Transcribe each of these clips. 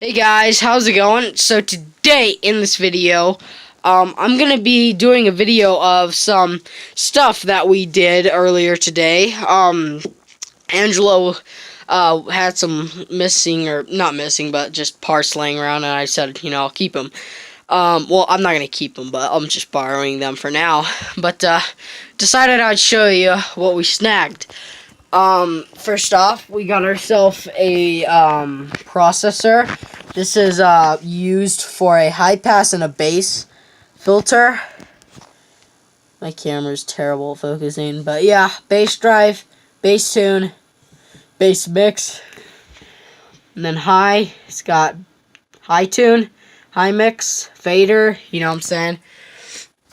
Hey guys, how's it going? So today in this video, I'm gonna be doing a video of some stuff that we did earlier today. Angelo had some missing, or not missing, but just parts laying around, and I said, I'll keep them. Well, I'm not gonna keep them, but I'm just borrowing them for now. But decided I'd show you what we snagged. First off, we got ourselves a processor. This is used for a high pass and a bass filter. My camera's terrible at focusing, but yeah, bass drive, bass tune, bass mix, and then high. It's got high tune, high mix, fader. You know what I'm saying?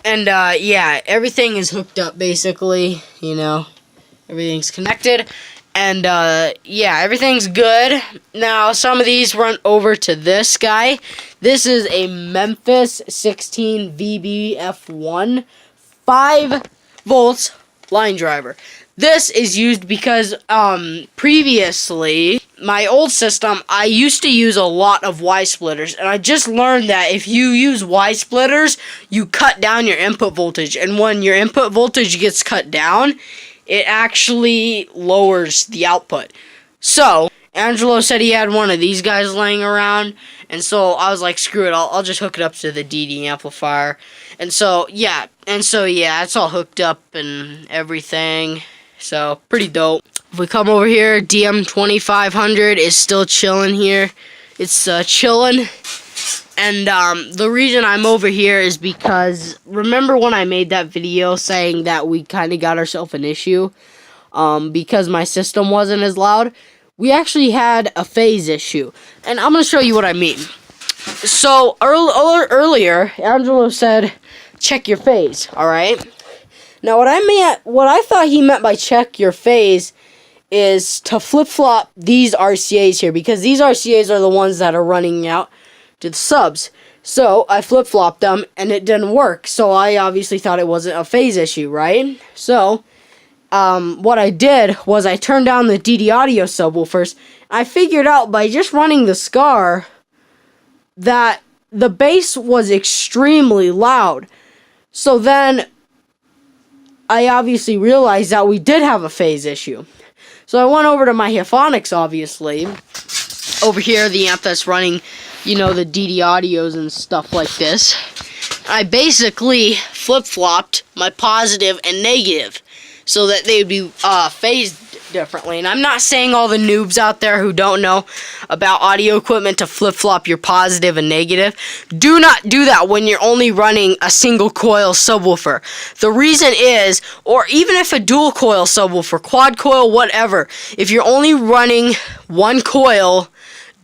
And yeah, everything is hooked up basically. Everything's connected. And, yeah, everything's good. Now, some of these run over to this guy. This is a Memphis 16 VBF1 5 volts line driver. This is used because, previously, my old system, I used to use a lot of Y splitters. And I just learned that if you use Y splitters, you cut down your input voltage. And when your input voltage gets cut down, it actually lowers the output. So, Angelo said he had one of these guys laying around, and so I was like, screw it, I'll just hook it up to the DD amplifier. And so, yeah, it's all hooked up and everything. So, pretty dope. If we come over here, DM2500 is still chilling here. It's chilling. And the reason I'm over here is because, remember when I made that video saying that we kind of got ourselves an issue because my system wasn't as loud? We actually had a phase issue, and I'm going to show you what I mean. So, earlier, Angelo said, check your phase, alright? Now, what I thought he meant by check your phase is to flip-flop these RCAs here, because these RCAs are the ones that are running out to the subs. So I flip-flopped them and it didn't work. So I obviously thought it wasn't a phase issue, right? So what I did was I turned down the DD audio subwoofers. I figured out by just running the SCAR that the bass was extremely loud. So then I obviously realized that we did have a phase issue. So I went over to my Hephonics, obviously. Over here, the amp that's running, the DD audios and stuff like this. I basically flip-flopped my positive and negative so that they would be phased differently. And I'm not saying all the noobs out there who don't know about audio equipment to flip-flop your positive and negative. Do not do that when you're only running a single coil subwoofer. The reason is, or even if a dual coil subwoofer, quad coil, whatever, if you're only running one coil,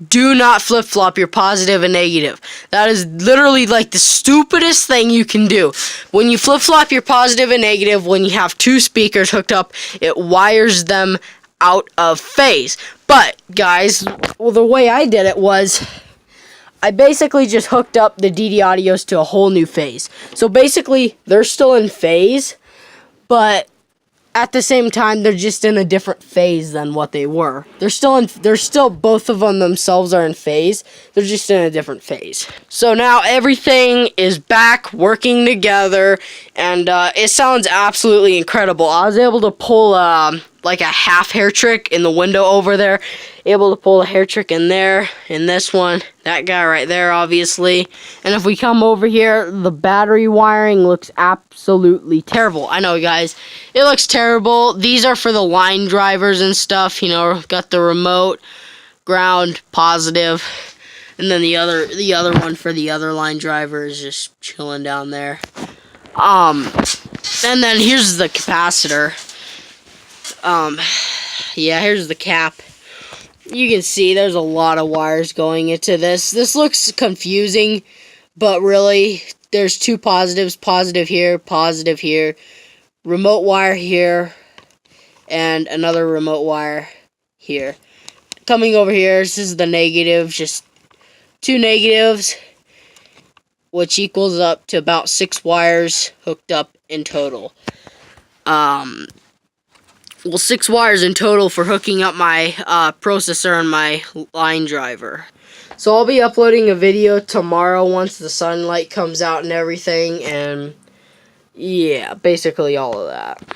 do not flip-flop your positive and negative. That is literally like the stupidest thing you can do. When you flip-flop your positive and negative, when you have two speakers hooked up, it wires them out of phase. But, guys, the way I did it was I basically just hooked up the DD audios to a whole new phase. So basically, they're still in phase, but at the same time, they're just in a different phase than what they were. They're still both of them themselves are in phase. They're just in a different phase. So now everything is back working together, and it sounds absolutely incredible. I was able to pull like a half hair trick in the window over there. Able to pull a hair trick in there, in this one, that guy right there, obviously. And if we come over here, the battery wiring looks absolutely terrible. I know, guys, it looks terrible. These are for the line drivers and stuff, got the remote, ground, positive, and then the other one for the other line driver is just chilling down there. And then here's the capacitor. Yeah, here's the cap. You can see there's a lot of wires going into this. This looks confusing, but really, there's two positives. Positive here, remote wire here, and another remote wire here. Coming over here, this is the negative, just two negatives, which equals up to about 6 wires hooked up in total. Well, 6 wires in total for hooking up my processor and my line driver. So I'll be uploading a video tomorrow once the sunlight comes out and everything, and yeah, basically all of that.